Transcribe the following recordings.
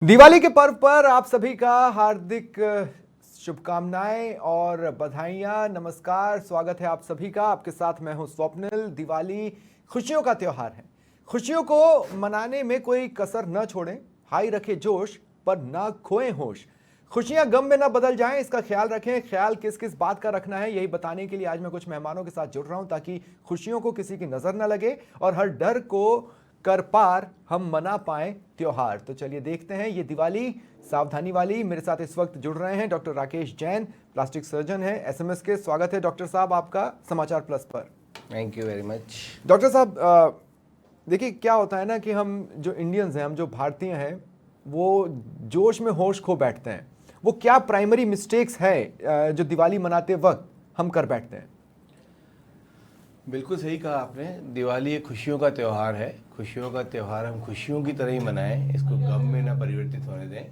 दिवाली के पर्व पर आप सभी का हार्दिक शुभकामनाएं और बधाइयां। नमस्कार, स्वागत है आप सभी का। आपके साथ मैं हूं स्वप्निल। दिवाली खुशियों का त्योहार है। खुशियों को मनाने में कोई कसर न छोड़ें, हाई रखें जोश पर ना खोएं होश। खुशियां गम में ना बदल जाएं, इसका ख्याल रखें। ख्याल किस किस बात का रखना है, यही बताने के लिए आज मैं कुछ मेहमानों के साथ जुड़ रहा हूं, ताकि खुशियों को किसी की नजर न लगे और हर डर को कर पार हम मना पाएं त्योहार। तो चलिए देखते हैं ये दिवाली सावधानी वाली। मेरे साथ इस वक्त जुड़ रहे हैं doctor Rakesh Jain, plastic surgeon है एसएमएस के। स्वागत है डॉक्टर साहब आपका समाचार प्लस पर। Thank you very much. Doctor साहब, देखिए क्या होता है ना कि हम जो इंडियंस हैं, हम जो भारतीय हैं, वो जोश में होश खो बैठते हैं। वो क्या प्राइमरी मिस्टेक्स है जो दिवाली मनाते वक्त हम कर बैठते हैं? बिल्कुल सही कहा आपने। दिवाली एक खुशियों का त्यौहार है। खुशियों का त्यौहार हम खुशियों की तरह ही मनाएं, इसको गम में ना परिवर्तित होने दें।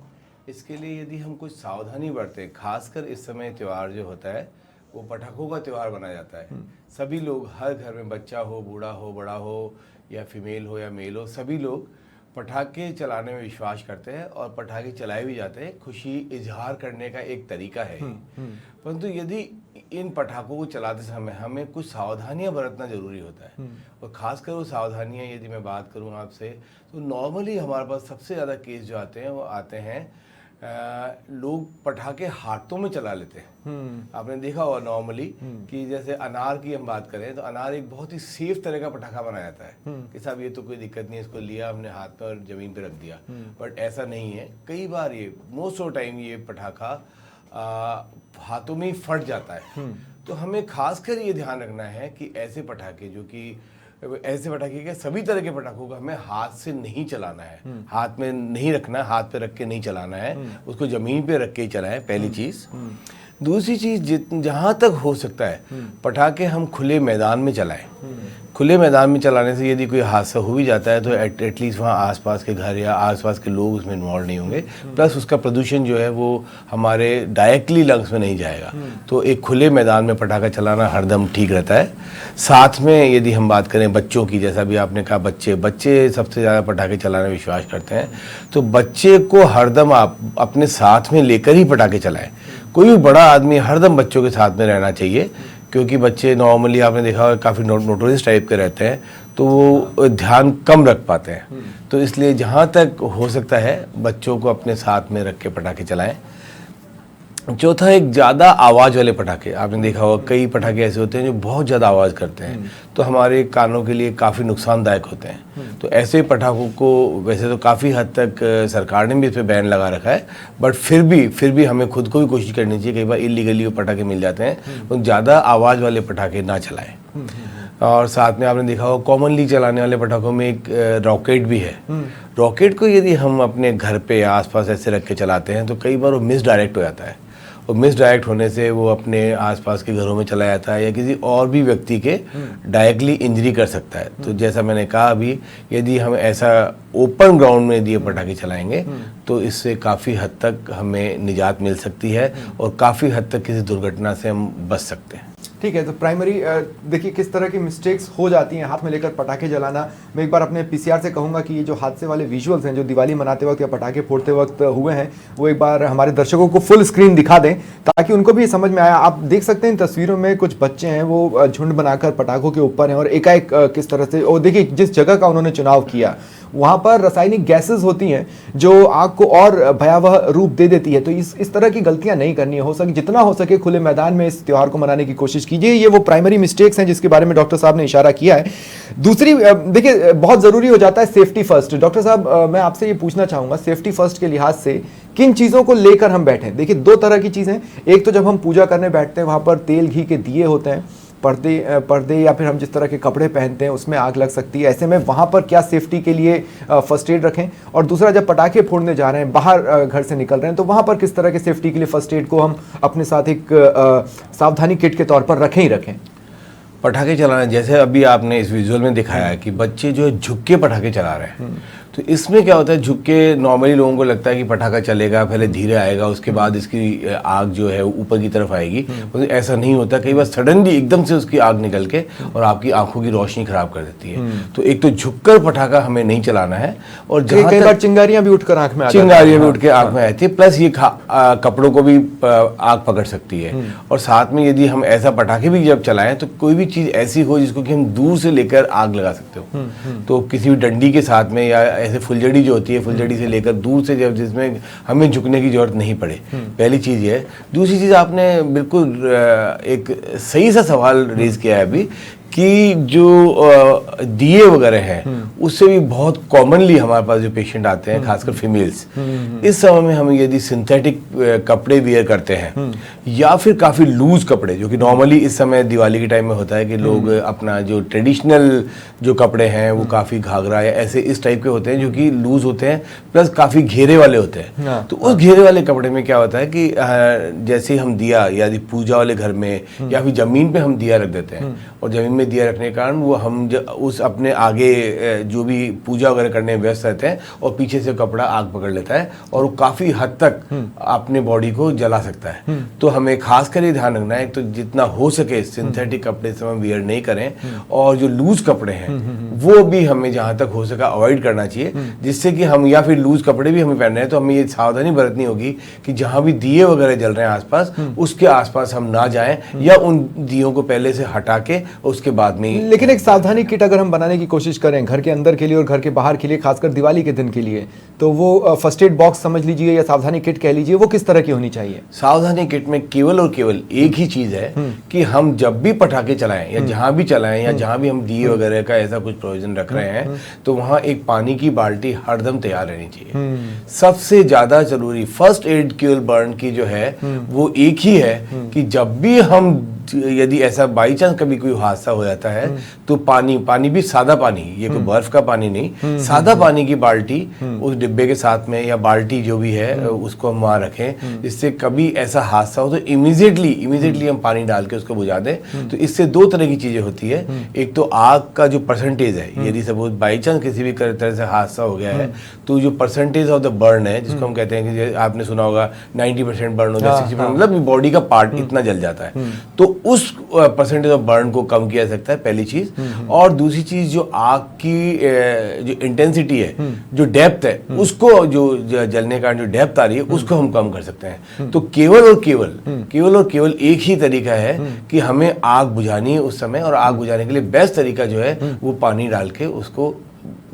इसके लिए यदि हम कुछ सावधानी बरतें, खासकर इस समय त्यौहार जो होता है वो पटाखों का त्यौहार मनाया जाता है। सभी लोग, हर घर में बच्चा हो, बूढ़ा हो, बड़ा हो या फीमेल हो या मेल हो, सभी लोग पटाखे चलाने में विश्वास करते हैं और पटाखे चलाए भी जाते हैं। खुशी इजहार करने का एक तरीका है। परंतु यदि इन पटाखों को चलाते समय हमें कुछ सावधानियां बरतना जरूरी होता है। और खासकर वो सावधानियां यदि मैं बात करूं आपसे, तो नॉर्मली हमारे पास सबसे ज़्यादा केस जो आते हैं वो आते हैं लोग पटाखे हाथों में चला लेते हैं। आपने देखा होगा नॉर्मली कि जैसे अनार की हम बात करें तो अनार एक बहुत ही सेफ तरह का पटाखा बनाया जाता है कि साहब ये तो कोई दिक्कत नहीं है, इसको लिया हमने हाथ पर जमीन पे रख दिया। बट ऐसा नहीं है। कई बार ये मोस्ट ऑफ टाइम ये पटाखा हाथों में ही फट जाता है। तो हमें खासकर ये ध्यान रखना है कि ऐसे पटाखे क्या सभी तरह के पटाखों को हमें हाथ से नहीं चलाना है, हाथ में नहीं रखना है, हाथ पे रख के नहीं चलाना है, उसको जमीन पे रख के ही चलाएं, पहली चीज़। दूसरी चीज़, जहाँ तक हो सकता है पटाखे हम खुले मैदान में चलाएं। खुले मैदान में चलाने से यदि कोई हादसा हो भी जाता है तो एटलीस्ट वहाँ आसपास के घर या आसपास के लोग उसमें इन्वॉल्व नहीं होंगे। प्लस उसका प्रदूषण जो है वो हमारे डायरेक्टली लंग्स में नहीं जाएगा। तो एक खुले मैदान में पटाखा चलाना हरदम ठीक रहता है। साथ में यदि हम बात करें बच्चों की, जैसा भी आपने कहा, बच्चे सबसे ज़्यादा पटाखे चलाने में विश्वास करते हैं। तो बच्चे को हरदम आप अपने साथ में लेकर ही पटाखे चलाएं। कोई भी बड़ा आदमी हरदम बच्चों के साथ में रहना चाहिए, क्योंकि बच्चे नॉर्मली आपने देखा काफ़ी नोटोरियस टाइप के रहते हैं, तो वो ध्यान कम रख पाते हैं। तो इसलिए जहाँ तक हो सकता है बच्चों को अपने साथ में रख के पटाखे चलाएं। चौथा, एक ज़्यादा आवाज़ वाले पटाखे। आपने देखा होगा कई पटाखे ऐसे होते हैं जो बहुत ज़्यादा आवाज़ करते हैं, तो हमारे कानों के लिए काफ़ी नुकसानदायक होते हैं। तो ऐसे पटाखों को वैसे तो काफ़ी हद तक सरकार ने भी इस पर बैन लगा रखा है, बट फिर भी हमें खुद को भी कोशिश करनी चाहिए। कई बार इलीगली वो पटाखे मिल जाते हैं, तो ज़्यादा आवाज़ वाले पटाखे ना चलाएँ। और साथ में आपने देखा होगा कॉमनली चलाने वाले पटाखों में एक रॉकेट भी है। रॉकेट को यदि हम अपने घर पे या आसपास ऐसे रख के चलाते हैं तो कई बार वो मिसडायरेक्ट हो जाता है, और मिसडायरेक्ट होने से वो अपने आसपास के घरों में चला जाता है या किसी और भी व्यक्ति के डायरेक्टली इंजरी कर सकता है। तो जैसा मैंने कहा अभी, यदि हम ऐसा ओपन ग्राउंड में यदि ये पटाखे चलाएंगे तो इससे काफ़ी हद तक हमें निजात मिल सकती है और काफ़ी हद तक किसी दुर्घटना से हम बच सकते हैं। ठीक है, तो प्राइमरी देखिए किस तरह की मिस्टेक्स हो जाती हैं हाथ में लेकर पटाखे जलाना। मैं एक बार अपने पीसीआर से कहूँगा कि ये जो हादसे वाले विजुअल्स हैं जो दिवाली मनाते वक्त या पटाखे फोड़ते वक्त हुए हैं, वो एक बार हमारे दर्शकों को फुल स्क्रीन दिखा दें ताकि उनको भी समझ में आया। आप देख सकते हैं इन तस्वीरों में कुछ बच्चे हैं, वो झुंड बनाकर पटाखों के ऊपर हैं और एकाएक किस तरह से, और देखिए जिस जगह का उन्होंने चुनाव किया वहाँ पर रासायनिक गैसेस होती हैं जो आग को और भयावह रूप दे देती है। तो इस तरह की गलतियां नहीं करनी है। हो सके जितना हो सके खुले मैदान में इस त्योहार को मनाने की कोशिश कीजिए। ये वो प्राइमरी मिस्टेक्स हैं जिसके बारे में डॉक्टर साहब ने इशारा किया है। दूसरी, देखिए बहुत जरूरी हो जाता है सेफ्टी फर्स्ट। डॉक्टर साहब, मैं आपसे ये पूछना चाहूंगा, सेफ्टी फर्स्ट के लिहाज से किन चीज़ों को लेकर हम बैठें? देखिए दो तरह की चीज़ें। एक तो जब हम पूजा करने बैठते हैं वहाँ पर तेल घी के दिए होते हैं, पर्दे या फिर हम जिस तरह के कपड़े पहनते हैं उसमें आग लग सकती है। ऐसे में वहाँ पर क्या सेफ्टी के लिए फर्स्ट एड रखें? और दूसरा, जब पटाखे फोड़ने जा रहे हैं, बाहर घर से निकल रहे हैं, तो वहाँ पर किस तरह के सेफ्टी के लिए फर्स्ट एड को हम अपने साथ एक सावधानी किट के तौर पर रखें ही रखें? पटाखे चलाना, जैसे अभी आपने इस विजुअल में दिखाया कि बच्चे जो है झुक के पटाखे चला रहे हैं, तो इसमें क्या होता है, झुक के नॉर्मली लोगों को लगता है कि पटाखा चलेगा, पहले धीरे आएगा, उसके बाद इसकी आग जो है ऊपर की तरफ आएगी। तो ऐसा नहीं होता, कई बार सडनली एकदम से उसकी आग निकल के और आपकी आंखों की रोशनी खराब कर देती है। तो एक तो झुककर पटाखा हमें नहीं चलाना है, और जहाँ कई बार चिंगारियां भी उठकर आंख में आ जाती हैं। चिंगारियां भी उठ के आंख में आती है, प्लस ये कपड़ों को भी आग पकड़ सकती है। और साथ में यदि हम ऐसा पटाखे भी जब चलाएं तो कोई भी चीज ऐसी हो जिसको कि हम दूर से लेकर आग लगा सकते हो। तो किसी भी डंडी के साथ में, या ऐसे फुलझड़ी जो होती है, फुलझड़ी से लेकर दूर से, जब जिसमें हमें झुकने की जरूरत नहीं पड़े, पहली चीज ये है। दूसरी चीज, आपने बिल्कुल एक सही सा सवाल रेज किया है अभी, कि जो दिए वगैरह हैं उससे भी बहुत कॉमनली हमारे पास जो पेशेंट आते हैं, खासकर फीमेल्स, इस समय में हम यदि सिंथेटिक कपड़े वियर करते हैं या फिर काफ़ी लूज कपड़े, जो कि नॉर्मली इस समय दिवाली के टाइम में होता है कि लोग अपना जो ट्रेडिशनल जो कपड़े हैं वो काफ़ी घाघरा या ऐसे इस टाइप के होते हैं, जो कि लूज होते हैं, प्लस काफ़ी घेरे वाले होते हैं। तो उस घेरे वाले कपड़े में क्या होता है कि जैसे हम दिया, यदि पूजा वाले घर में या फिर ज़मीन पे हम दिया रख देते हैं, और ज़मीन में दिया रखने के कारण वो हम उस अपने आगे जो भी पूजा वगैरह करने में व्यस्त रहते हैं, और पीछे से कपड़ा आग पकड़ लेता है और वो काफ़ी हद तक अपने बॉडी को जला सकता है। तो हमें खास कर ये ध्यान रखना है, तो जितना हो सके सिंथेटिक कपड़े से हम वियर नहीं करें, और जो लूज कपड़े हैं वो भी हमें जहाँ तक हो सका अवॉइड करना चाहिए, जिससे कि हम, या फिर लूज कपड़े भी हमें पहन रहे हैं तो हमें ये सावधानी बरतनी होगी कि जहाँ भी दिए वगैरह जल रहे हैं आसपास, उसके आसपास हम ना जाएं, या उन दियों को पहले से हटा के उसके बाद में। लेकिन एक सावधानी किट अगर हम बनाने की कोशिश करें घर के अंदर के लिए और घर के बाहर के लिए, खासकर दिवाली के दिन के लिए, तो वो फर्स्ट एड बॉक्स समझ लीजिए या सावधानी किट कह लीजिए, वो किस तरह की होनी चाहिए? सावधानी किट में केवल और केवल एक ही चीज है कि हम जब भी पटाखे चलाएं या जहां भी चलाएं, या जहां भी हम दिए वगैरह का ऐसा कुछ प्रोविजन रख रहे हैं, तो वहां एक पानी की बाल्टी हरदम तैयार रहनी चाहिए। सबसे ज्यादा जरूरी फर्स्ट एड केवल बर्न की जो है वो एक ही है कि जब भी हम, यदि ऐसा बाई चांस कभी कोई हादसा हो जाता है, तो पानी भी सादा पानी, ये कोई बर्फ का पानी नहीं, सादा पानी की बाल्टी उस डिब्बे के साथ में, या बाल्टी जो भी है उसको हम वहां रखें, जिससे कभी ऐसा हादसा हो तो इमीडिएटली हम पानी डाल के उसको बुझा दें। तो इससे दो तरह की चीजें होती है, एक तो आग का जो परसेंटेज है, यदि सपोज बाई चांस किसी भी तरह से हादसा हो गया है, तो जो परसेंटेज ऑफ द बर्न है, जिसको हम कहते हैं कि आपने सुना होगा 90% बर्न हो जाए, 60%, मतलब बॉडी का पार्ट इतना जल जाता है, तो उस परसेंटेज ऑफ बर्न को कम किया जा सकता है, पहली चीज। और दूसरी चीज, जो आग की जो इंटेंसिटी है, जो डेप्थ है, उसको, जो जलने का जो डेप्थ आ रही है, उसको हम कम कर सकते हैं। तो केवल और केवल एक ही तरीका है कि हमें आग बुझानी है उस समय, और आग बुझाने के लिए बेस्ट तरीका जो है वो पानी डाल के उसको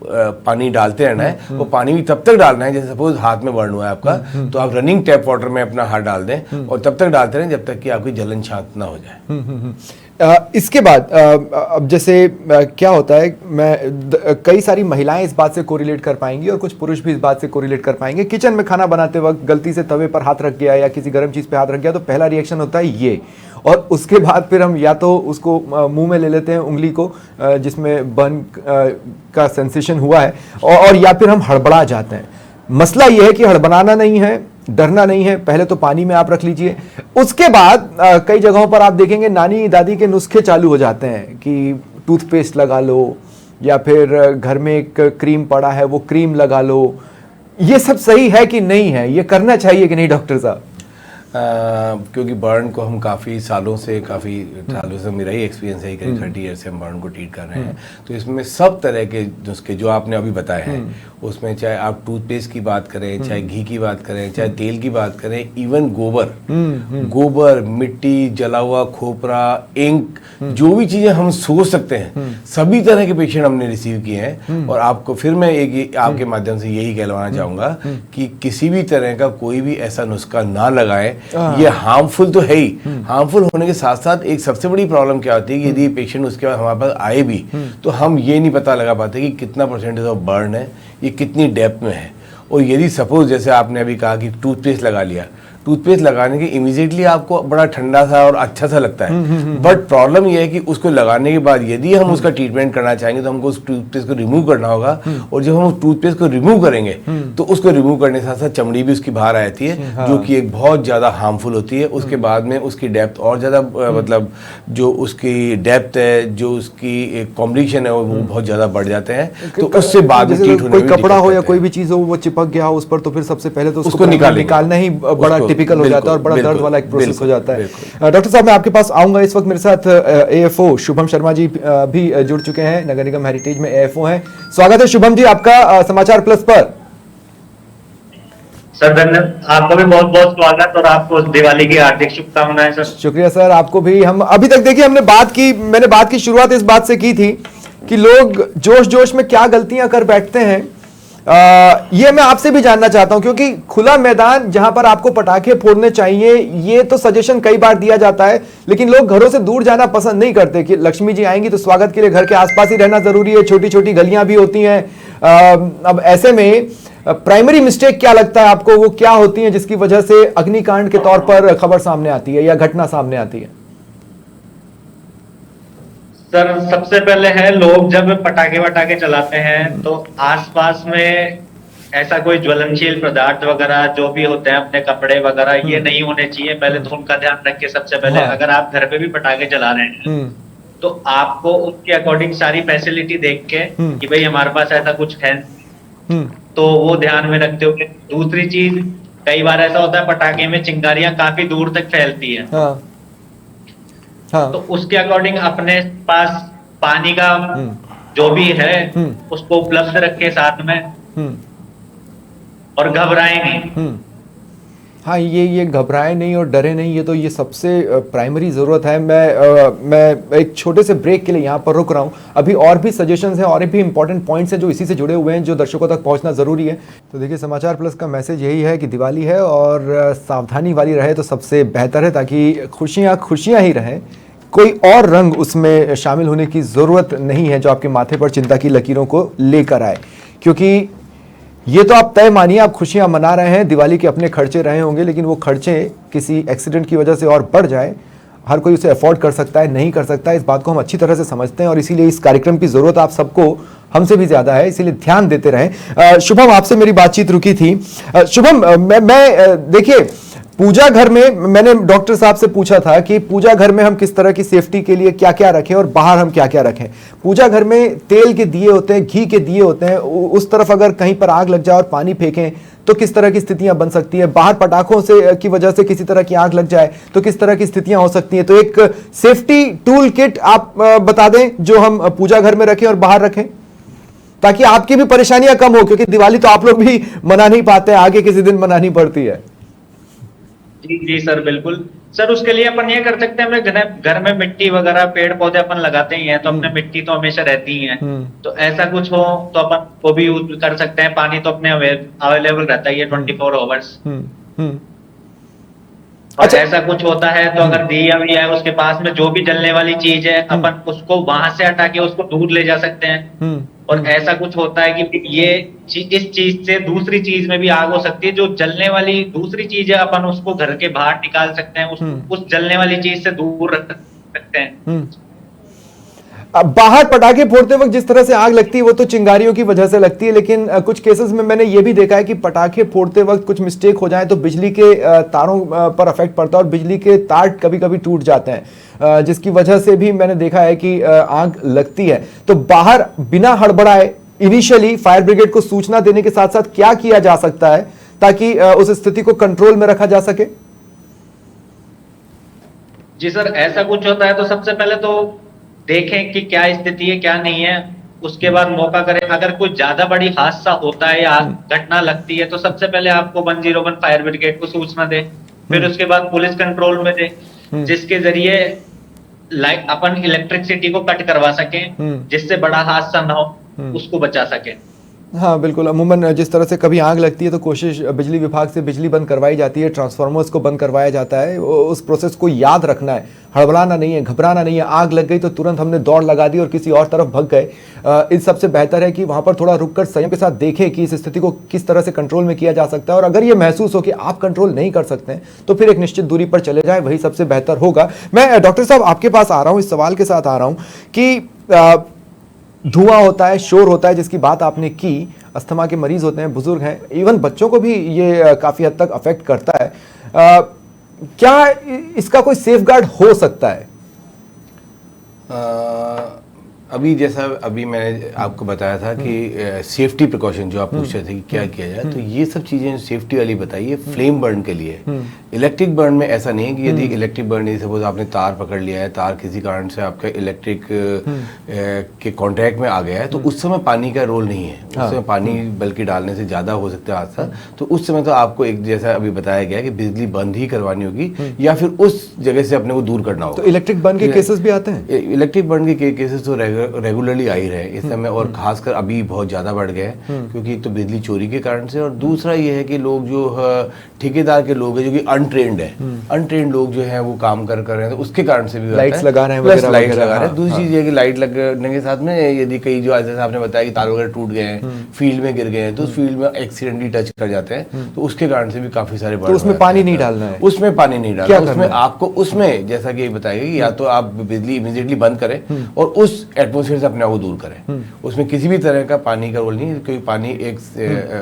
पानी डालते रहना है। वो पानी भी तब तक डालना है, जैसे सपोज हाथ में बर्न हुआ है आपका, तो आप रनिंग टैप वाटर में अपना हाथ डाल दें, और तब तक डालते रहें जब तक कि आपकी जलन शांत ना हो जाए। इसके बाद अब जैसे क्या होता है, कई सारी महिलाएं इस बात से कोरिलेट कर पाएंगी और कुछ पुरुष भी इस बात से कोरिलेट कर पाएंगे। किचन में खाना बनाते वक्त गलती से तवे पर हाथ रख गया या किसी गर्म चीज पे हाथ रख गया, तो पहला रिएक्शन होता है ये, और उसके बाद फिर हम या तो उसको मुंह में ले लेते हैं उंगली को जिसमें बर्न का सेंसेशन हुआ है, और या फिर हम हड़बड़ा जाते हैं। मसला यह है कि हड़बड़ाना नहीं है, डरना नहीं है, पहले तो पानी में आप रख लीजिए। उसके बाद कई जगहों पर आप देखेंगे नानी दादी के नुस्खे चालू हो जाते हैं कि टूथपेस्ट लगा लो, या फिर घर में एक क्रीम पड़ा है वो क्रीम लगा लो। ये सब सही है कि नहीं है, ये करना चाहिए कि नहीं डॉक्टर साहब? क्योंकि बर्न को हम काफ़ी सालों से मेरा ही एक्सपीरियंस है, करीब 30 ईयर से हम बर्न को ट्रीट कर रहे हैं। तो इसमें सब तरह के नुस्खे जो आपने अभी बताए हैं, उसमें चाहे आप टूथपेस्ट की बात करें, चाहे घी की बात करें, चाहे तेल की बात करें, इवन गोबर, मिट्टी, जला हुआ खोपरा, इंक, जो भी चीज़ें हम सोच सकते हैं, सभी तरह के पेशेंट हमने रिसीव किए हैं। और आपको फिर मैं एक आपके माध्यम से यही कहलवाना चाहूँगा कि किसी भी तरह का कोई भी ऐसा नुस्खा ना लगाएं। ये हार्मफुल तो है ही, हार्मफुल होने के साथ साथ एक सबसे बड़ी प्रॉब्लम क्या होती है कि यदि पेशेंट उसके बाद हमारे पास आए भी, तो हम ये नहीं पता लगा पाते कि कितना परसेंटेज ऑफ बर्न है, ये कितनी डेप्थ में है। और यदि सपोज जैसे आपने अभी कहा कि टूथपेस्ट लगा लिया, टूथपेस्ट लगाने के इमीडिएटली आपको बड़ा ठंडा सा और अच्छा सा लगता है, बट प्रॉब्लम ये है कि उसको लगाने के बाद यदि हम उसका ट्रीटमेंट करना चाहेंगे तो हमको उस टूथपेस्ट को रिमूव करना होगा, और जब हम उस टूथपेस्ट को रिमूव करेंगे तो उसको रिमूव करने के साथ साथ चमड़ी भी उसकी बाहर आती है, जो कि एक बहुत ज्यादा हार्मफुल होती है। उसके बाद में उसकी डेप्थ और ज्यादा मतलब जो उसकी डेप्थ है, जो उसकी कॉम्प्लिकेशन है वो बहुत ज्यादा बढ़ जाते हैं। तो उससे बाद में ट्रीट होने कोई कपड़ा हो या कोई भी चीज हो वो चिपक गया हो उस पर, तो फिर सबसे पहले तो उसको निकालना ही बड़ा टिपिकल हो जाता है और बड़ा दर्द वाला एक प्रोसेस हो जाता है। डॉक्टर साहब, मैं आपके पास आऊंगा। इस वक्त मेरे साथ एएफओ शुभम शर्मा जी भी जुड़ चुके हैं, नगर निगम हेरिटेज में एएफओ हैं। स्वागत है शुभम जी आपका समाचार प्लस पर। सर धन्यवाद, आपको भी बहुत बहुत स्वागत और आपको दिवाली की हार्दिक शुभकामनाएं सर। शुक्रिया सर, आपको भी। हम अभी तक देखिए मैंने बात की शुरुआत इस बात से की थी कि लोग जोश जोश में क्या गलतियां कर बैठते हैं। ये मैं आपसे भी जानना चाहता हूं, क्योंकि खुला मैदान जहां पर आपको पटाखे फोड़ने चाहिए, ये तो सजेशन कई बार दिया जाता है, लेकिन लोग घरों से दूर जाना पसंद नहीं करते कि लक्ष्मी जी आएंगी तो स्वागत के लिए घर के आसपास ही रहना जरूरी है, छोटी छोटी गलियां भी होती हैं। अब ऐसे में प्राइमरी मिस्टेक क्या लगता है आपको, वो क्या होती है जिसकी वजह से अग्निकांड के तौर पर खबर सामने आती है या घटना सामने आती है? सर सबसे पहले है, लोग जब पटाखे वटाखे चलाते हैं तो आसपास में ऐसा कोई ज्वलनशील पदार्थ वगैरह जो भी होते हैं, अपने कपड़े वगैरह, ये नहीं होने चाहिए। पहले तो उनका ध्यान रखिए। सबसे पहले अगर आप घर पे भी पटाखे चला रहे हैं तो आपको उसके अकॉर्डिंग सारी फैसिलिटी देख के कि भाई हमारे पास ऐसा कुछ है तो वो ध्यान में रखते हुए। दूसरी चीज, कई बार ऐसा होता है पटाखे में चिंगारियां काफी दूर तक फैलती है, तो उसके अकॉर्डिंग अपने पास पानी का जो भी है उसको उपलब्ध रखे साथ में, और घबराए नहीं। हाँ, ये घबराए नहीं और डरे नहीं, ये सबसे प्राइमरी जरूरत है। मैं एक छोटे से ब्रेक के लिए यहाँ पर रुक रहा हूँ। अभी और भी सजेशंस हैं और भी इंपॉर्टेंट पॉइंट्स हैं जो इसी से जुड़े हुए हैं, जो दर्शकों तक पहुँचना ज़रूरी है। तो देखिए, समाचार प्लस का मैसेज यही है कि दिवाली है और सावधानी वाली रहे तो सबसे बेहतर है, ताकि खुशियाँ ही रहें, कोई और रंग उसमें शामिल होने की ज़रूरत नहीं है जो आपके माथे पर चिंता की लकीरों को लेकर आए। क्योंकि ये तो आप तय मानिए, आप खुशियां मना रहे हैं, दिवाली के अपने खर्चे रहे होंगे, लेकिन वो खर्चे किसी एक्सीडेंट की वजह से और बढ़ जाए, हर कोई उसे अफोर्ड कर सकता है, नहीं कर सकता है। इस बात को हम अच्छी तरह से समझते हैं और इसीलिए इस कार्यक्रम की ज़रूरत आप सबको हमसे भी ज़्यादा है, इसीलिए ध्यान देते रहें। शुभम, आपसे मेरी बातचीत रुकी थी। शुभम, मैं देखिए, पूजा घर में मैंने डॉक्टर साहब से पूछा था कि पूजा घर में हम किस तरह की सेफ्टी के लिए क्या क्या रखें और बाहर हम क्या क्या रखें। पूजा घर में तेल के दिए होते हैं, घी के दिए होते हैं, उस तरफ अगर कहीं पर आग लग जाए और पानी फेंकें तो किस तरह की स्थितियां बन सकती है। बाहर पटाखों से की वजह से किसी तरह की आग लग जाए तो किस तरह की स्थितियां हो सकती हैं। तो एक सेफ्टी टूल किट आप बता दें जो हम पूजा घर में रखें और बाहर रखें, ताकि आपकी भी परेशानियां कम हो, क्योंकि दिवाली तो आप लोग भी मना नहीं पाते, आगे किसी दिन मनानी पड़ती है। जी सर, बिल्कुल सर। उसके लिए अपन ये कर सकते हैं, अपने घर में मिट्टी वगैरह पेड़ पौधे अपन लगाते ही हैं, तो अपने मिट्टी तो हमेशा रहती ही है, तो ऐसा कुछ हो तो अपन वो भी यूज कर सकते हैं। पानी तो अपने अवेलेबल रहता ही है 24 आवर्स। और अच्छा, ऐसा कुछ होता है तो अगर दिया भी है उसके पास में जो भी जलने वाली चीज है, अपन उसको वहां से हटा के उसको दूर ले जा सकते हैं। और ऐसा कुछ होता है कि ये इस चीज से दूसरी चीज में भी आग हो सकती है, जो जलने वाली दूसरी चीज है अपन उसको घर के बाहर निकाल सकते हैं, उस जलने वाली चीज से दूर रख सकते हैं। अब बाहर पटाखे फोड़ते वक्त जिस तरह से आग लगती है वो तो चिंगारियों की वजह से लगती है, लेकिन कुछ केसेस में मैंने ये भी देखा है कि पटाखे फोड़ते वक्त कुछ मिस्टेक हो जाए तो बिजली के तारों पर इफेक्ट पड़ता है और बिजली के तार कभी कभी टूट जाते हैं, जिसकी वजह से भी मैंने देखा है कि आग लगती है। तो बाहर बिना हड़बड़ाए इनिशियली फायर ब्रिगेड को सूचना देने के साथ साथ क्या किया जा सकता है ताकि उस स्थिति को कंट्रोल में रखा जा सके? जी सर, ऐसा कुछ होता है तो सबसे पहले तो देखें कि क्या स्थिति है क्या नहीं है, उसके बाद मौका करें। अगर कोई ज्यादा बड़ी हादसा होता है या घटना लगती है तो सबसे पहले आपको 101 फायर ब्रिगेड को सूचना दे, फिर उसके बाद पुलिस कंट्रोल में दे, जिसके जरिए अपन इलेक्ट्रिसिटी को कट करवा सके, जिससे बड़ा हादसा ना हो, उसको बचा सके। हाँ बिल्कुल, अमूमन जिस तरह से कभी आग लगती है तो कोशिश बिजली विभाग से बिजली बंद करवाई जाती है, ट्रांसफार्मर्स को बंद करवाया जाता है। उस प्रोसेस को याद रखना है, हड़बड़ाना नहीं है, घबराना नहीं है। आग लग गई तो तुरंत हमने दौड़ लगा दी और किसी और तरफ भग गए। इस सबसे बेहतर है कि वहाँ पर थोड़ा रुककर संयम के साथ देखें कि इस स्थिति को किस तरह से कंट्रोल में किया जा सकता है, और अगर ये महसूस हो कि आप कंट्रोल नहीं कर सकते हैं तो फिर एक निश्चित दूरी पर चले जाए, वही सबसे बेहतर होगा। मैं डॉक्टर साहब आपके पास आ रहा हूँ, इस सवाल के साथ आ रहा हूँ कि धुआं होता है, शोर होता है, जिसकी बात आपने की, अस्थमा के मरीज होते हैं, बुजुर्ग हैं, इवन बच्चों को भी ये काफ़ी हद तक अफेक्ट करता है। क्या इसका कोई सेफगार्ड हो सकता है? अभी जैसा अभी मैंने आपको बताया था कि सेफ्टी प्रिकॉशन जो आप पूछ रहे थे कि क्या किया जाए, तो ये सब चीज़ें सेफ्टी वाली बताई है फ्लेम बर्न के लिए। इलेक्ट्रिक बर्न में ऐसा नहीं है कि यदि इलेक्ट्रिक बर्न, जैसे सपोज आपने तार पकड़ लिया है, तार किसी कारण से आपका इलेक्ट्रिक के कॉन्टैक्ट में आ गया है, तो उस समय पानी का रोल नहीं है। उस समय पानी बल्कि डालने से ज़्यादा हो सकता है हादसा। तो उस समय तो आपको एक जैसा अभी बताया गया कि बिजली बंद ही करवानी होगी या फिर उस जगह से अपने को दूर करना होगा। तो इलेक्ट्रिक बर्न के केसेस भी आते हैं? इलेक्ट्रिक बर्न के केसेस तो रेगुलरली आ ही रहे इस समय, और खासकर अभी बहुत ज़्यादा बढ़ गए हैं, क्योंकि एक तो बिजली चोरी के कारण से, और दूसरा ये है कि लोग जो ठेकेदार के लोग हैं जो कि अनट्रेंड है, अनट्रेंड लोग जो है वो काम कर रहे हैं, तो उसके कारण से भी लाइट्स लगा रहे हैं, लाइट लगा रहे हैं। दूसरी चीज़ ये कि लाइट लगने के साथ में यदि कई जो जैसे आपने बताया कि तार वगैरह टूट गए हैं, फील्ड में गिर गए हैं, तो उस फील्ड में एक्सीडेंटली टच कर जाते हैं, तो उसके कारण से भी काफी सारे तो उसमें पानी नहीं डालना है? उसमें पानी नहीं डालना, उसमें आपको उसमें जैसा कि बताएगा कि या तो आप बिजली इमीडिएटली बंद करें और उस एटमोसफेयर से अपने आप को दूर करें। उसमें किसी भी तरह का पानी का रोल नहीं है, क्योंकि पानी एक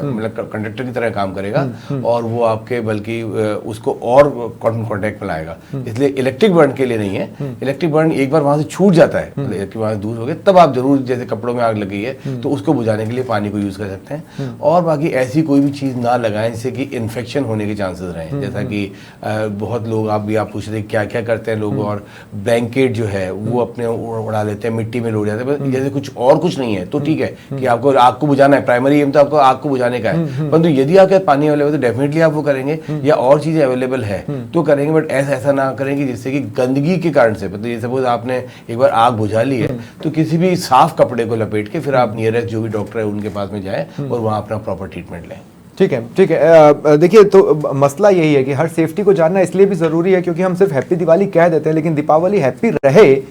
मतलब कंडक्टर की तरह काम करेगा और वो आपके बल्कि उसको और कॉन्टेक्ट में लाएगा। इसलिए इलेक्ट्रिक बर्न के लिए नहीं है। इलेक्ट्रिक बर्न एक बार वहां से छूट जाता है, इलेक्ट्रिक वहां से दूर हो गए, तब आप जरूर, जैसे कपड़ों में आग लगी है तो उसको बुझाने के लिए पानी को यूज कर सकते हैं। और बाकी ऐसी कोई भी चीज ना लगाएं जिससे कि इन्फेक्शन होने के चांसेस रहें। जैसा कि बहुत लोग आप पूछ रहे क्या क्या करते हैं लोग, और ब्लैंकेट जो है वो अपने उड़ा लेते हैं, मिट्टी में उड़ जाते हैं, जैसे कुछ नहीं है तो ठीक है कि आपको आग को बुझाना है, प्राइमरी एम तो आपको आग को बुझाने का है। परंतु यदि आपके पानी अवेलेबल है तो डेफिनेटली आप वो करेंगे, या और चीजें अवेलेबल है तो करेंगे, बट ऐसा ना करेंगे जिससे कि गंदगी के कारण से, मतलब सपोज आपने एक बार आग बुझा ली है तो किसी भी साफ कपड़े को लपेट के फिर आप नियरेस्ट जो भी डॉक्टर है उनके पास में जाएं और वहां अपना प्रॉपर ट्रीटमेंट लें। ठीक है, ठीक है। देखिए, तो मसला यही है कि हर सेफ्टी को जानना इसलिए भी ज़रूरी है क्योंकि हम सिर्फ हैप्पी दिवाली कह देते हैं, लेकिन दीपावली हैप्पी रहे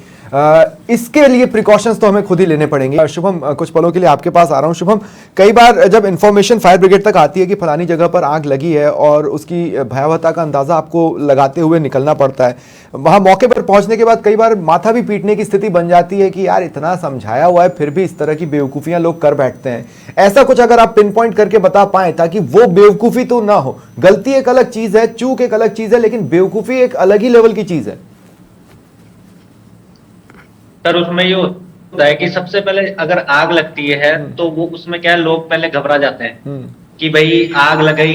इसके लिए प्रिकॉशंस तो हमें खुद ही लेने पड़ेंगे। शुभम, कुछ पलों के लिए आपके पास आ रहा हूं। शुभम, कई बार जब इन्फॉर्मेशन फायर ब्रिगेड तक आती है कि फलानी जगह पर आग लगी है और उसकी भयावहता का अंदाजा आपको लगाते हुए निकलना पड़ता है, वहां मौके पर पहुंचने के बाद कई बार माथा भी पीटने की स्थिति बन जाती है कि यार इतना समझाया हुआ है फिर भी इस तरह की बेवकूफियां लोग कर बैठते हैं। ऐसा कुछ अगर आप पिन पॉइंट करके बता पाएं ताकि वो बेवकूफी तो ना हो। गलती एक अलग चीज है, चूक एक अलग चीज है, लेकिन बेवकूफी एक अलग ही लेवल की चीज है। सर उसमें ये होता है कि सबसे पहले अगर आग लगती है तो वो उसमें क्या है, लोग पहले घबरा जाते हैं कि भाई आग लग गई,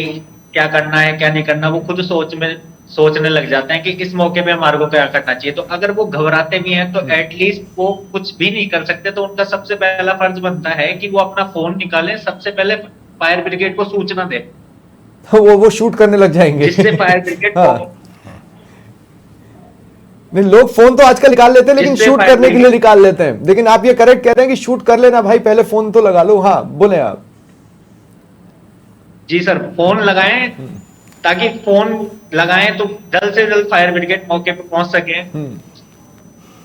क्या करना है क्या नहीं करना, वो खुद सोचने लग जाते हैं कि इस मौके पे हमारे को क्या करना चाहिए। तो अगर वो घबराते भी हैं तो एटलीस्ट वो कुछ भी नहीं कर सकते, तो उनका सबसे पहला फर्ज बनता है कि वो अपना फोन निकालें, सबसे पहले फायर ब्रिगेड को सूचना दें। वो शूट करने लग जाएंगे जिससे फायर ब्रिगेड को नहीं, लोग फोन तो आजकल निकाल लेते हैं लेकिन शूट करने के लिए निकाल लेते हैं। लेकिन आप ये करेक्ट कह रहे हैं कि शूट कर लेना भाई, पहले फोन तो लगा लो। हाँ बोले आप। जी सर, फोन लगाएं, ताकि फोन लगाएं तो जल्द से जल्द फायर ब्रिगेड मौके पे पहुंच सके।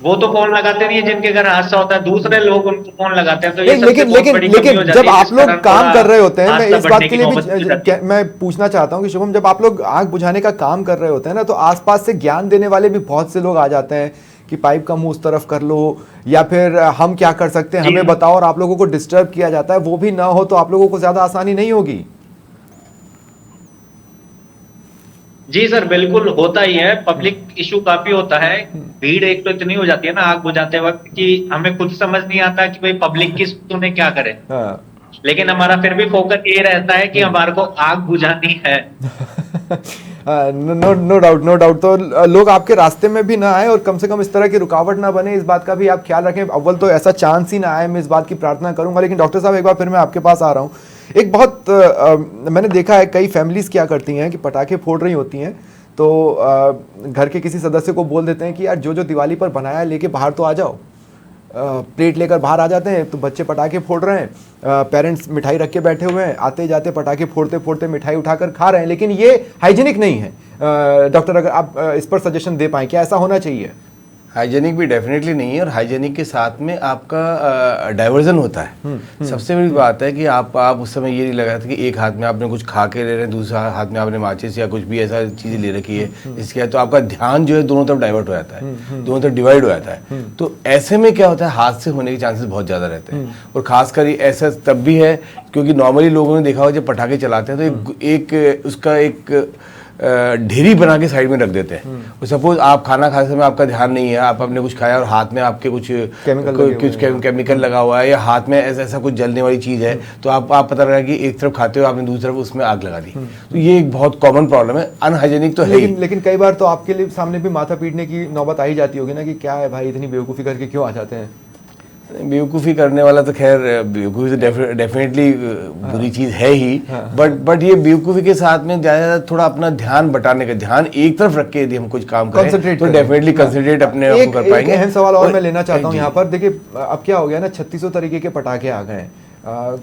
वो तो फोन लगाते नहीं है जिनके घर हादसा होता है, दूसरे लोग उनको फोन लगाते हैं। तो ये लेकिन जब आप लोग काम कर रहे होते हैं, मैं इस बात के लिए भी मैं पूछना चाहता हूं कि शुभम, जब आप लोग आग बुझाने का काम कर रहे होते हैं ना, तो आसपास से ज्ञान देने वाले भी बहुत से लोग आ जाते हैं कि पाइप का मुंह उस तरफ कर लो, या फिर हम क्या कर सकते हैं हमें बताओ, और आप लोगों को डिस्टर्ब किया जाता है। वो भी ना हो तो आप लोगों को ज्यादा आसानी नहीं होगी। जी सर, बिल्कुल होता ही है। पब्लिक इशू काफी होता है। भीड़ एक तो इतनी हो जाती है ना आग बुझाते वक्त कि हमें खुद समझ नहीं आता कि भाई पब्लिक की सुने क्या करे। लेकिन हमारा फिर भी फोकस ये रहता है कि हमारे को आग बुझानी है। No doubt. तो लोग आपके रास्ते में भी ना आए और कम से कम इस तरह की रुकावट ना बने, इस बात का भी आप ख्याल रखें। अव्वल तो ऐसा चांस ही ना आए, मैं इस बात की प्रार्थना करूंगा। लेकिन डॉक्टर साहब, एक बार फिर मैं आपके पास आ रहा हूँ। एक बहुत मैंने देखा है कई फैमिलीज क्या करती हैं कि पटाखे फोड़ रही होती हैं तो घर के किसी सदस्य को बोल देते हैं कि यार जो दिवाली पर बनाया लेके बाहर तो आ जाओ। प्लेट लेकर बाहर आ जाते हैं तो बच्चे पटाखे फोड़ रहे हैं, पेरेंट्स मिठाई रख के बैठे हुए हैं, आते जाते पटाखे फोड़ते फोड़ते मिठाई उठाकर खा रहे हैं, लेकिन ये हाइजीनिक नहीं है। डॉक्टर, अगर आप इस पर सजेशन दे पाएं, क्या ऐसा होना चाहिए? हाइजेनिक भी डेफिनेटली नहीं है, और हाइजेनिक के साथ में आपका डाइवर्जन होता है। सबसे बड़ी बात है कि आप उस समय ये नहीं लगाते कि एक हाथ में आपने कुछ खा के ले रहे हैं, दूसरा हाथ में आपने माचिस या कुछ भी ऐसा चीज़ ले रखी है, इसके तो आपका ध्यान जो है दोनों तरफ डाइवर्ट हो जाता है, दोनों तरफ डिवाइड हो जाता है। तो ऐसे में क्या होता है, हाथ से होने के चांसेस बहुत ज़्यादा रहते हैं। और खासकर ऐसा तब भी है क्योंकि नॉर्मली लोगों ने देखा होगा जब पटाखे चलाते हैं तो एक उसका एक ढेरी बना के साइड में रख देते हैं। और सपोज आप खाना खाते समय आपका ध्यान नहीं है, आपने कुछ खाया और हाथ में आपके कुछ केमिकल लगा हुआ है या हाथ में ऐसा कुछ जलने वाली चीज़ है, तो आप पता लगा कि एक तरफ खाते हो आपने दूसरी तरफ उसमें आग लगा दी। तो ये एक बहुत कॉमन प्रॉब्लम है, अनहाइजेनिक तो है ही। लेकिन कई बार तो आपके लिए सामने भी माथा पीटने की नौबत आई जाती होगी ना कि क्या है भाई, इतनी बेवकूफ़ी करके क्यों आ जाते हैं? बेवकूफ़ी करने वाला तो खैर बेवकूफ़ी तो डेफिनेटली बुरी चीज़ है ही, बट ये बेवकूफ़ी के साथ में ज़्यादा थोड़ा अपना ध्यान बटाने का, ध्यान एक तरफ रख के यदि हम कुछ काम करें तो डेफिनेटली कंसंट्रेट अपने आप को कर पाएंगे। एक अहम सवाल और मैं लेना चाहता हूँ यहाँ पर। देखिए, अब क्या हो गया ना, 3600 तरीके के पटाखे आ गए हैं।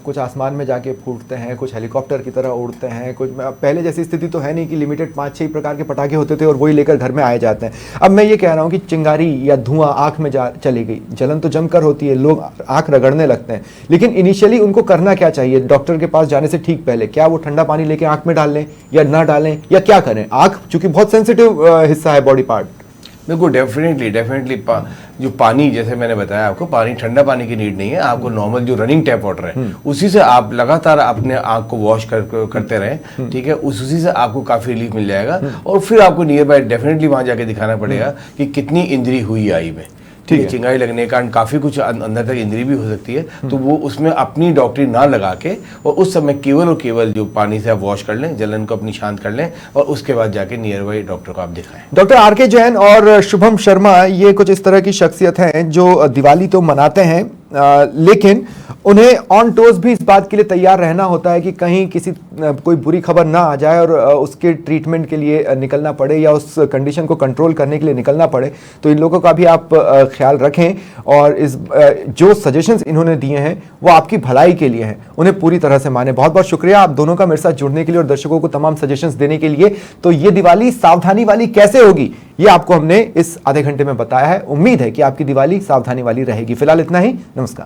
कुछ आसमान में जाके फूटते हैं, कुछ हेलीकॉप्टर की तरह उड़ते हैं, कुछ पहले जैसी स्थिति तो है नहीं कि लिमिटेड 5-6 प्रकार के पटाखे होते थे और वही लेकर घर में आए जाते हैं। अब मैं ये कह रहा हूँ कि चिंगारी या धुआं आंख में चली गई, जलन तो जमकर होती है, लोग आंख रगड़ने लगते हैं, लेकिन इनिशियली उनको करना क्या चाहिए? डॉक्टर के पास जाने से ठीक पहले क्या वो ठंडा पानी लेके आंख में डाल लें या ना डालें, या क्या करें? आंख चूंकि बहुत सेंसिटिव हिस्सा है बॉडी पार्ट। बिल्कुल डेफिनेटली जो पानी, जैसे मैंने बताया आपको, पानी ठंडा पानी की नीड नहीं है, आपको नॉर्मल जो रनिंग टैप वाटर है उसी से आप लगातार अपने आँख को वॉश करते रहें, ठीक है, उसी से आपको काफ़ी रिलीफ मिल जाएगा। और फिर आपको नियर बाय डेफिनेटली वहाँ जाके दिखाना पड़ेगा कि कितनी इंजरी हुई आई में, ठीक है। चिंगारी लगने के कारण काफ़ी कुछ अंदर तक इंजरी भी हो सकती है, तो वो उसमें अपनी डॉक्टरी ना लगा के और उस समय केवल और केवल जो पानी से आप वॉश कर लें, जलन को अपनी शांत कर लें और उसके बाद जाके नियर बाई डॉक्टर को आप दिखाएं। Doctor R K. जैन और शुभम शर्मा, ये कुछ इस तरह की शख्सियत हैं जो दिवाली तो मनाते हैं, लेकिन उन्हें ऑन टोज भी इस बात के लिए तैयार रहना होता है कि कहीं कोई बुरी खबर ना आ जाए और उसके ट्रीटमेंट के लिए निकलना पड़े या उस कंडीशन को कंट्रोल करने के लिए निकलना पड़े। तो इन लोगों का भी आप ख्याल रखें और इस जो सजेशंस इन्होंने दिए हैं वो आपकी भलाई के लिए हैं, उन्हें पूरी तरह से माने। बहुत बहुत शुक्रिया आप दोनों का मेरे साथ जुड़ने के लिए और दर्शकों को तमाम सजेशंस देने के लिए। तो ये दिवाली सावधानी वाली कैसे होगी, ये आपको हमने इस आधे घंटे में बताया है। उम्मीद है कि आपकी दिवाली सावधानी वाली रहेगी। फिलहाल इतना ही, नमस्कार।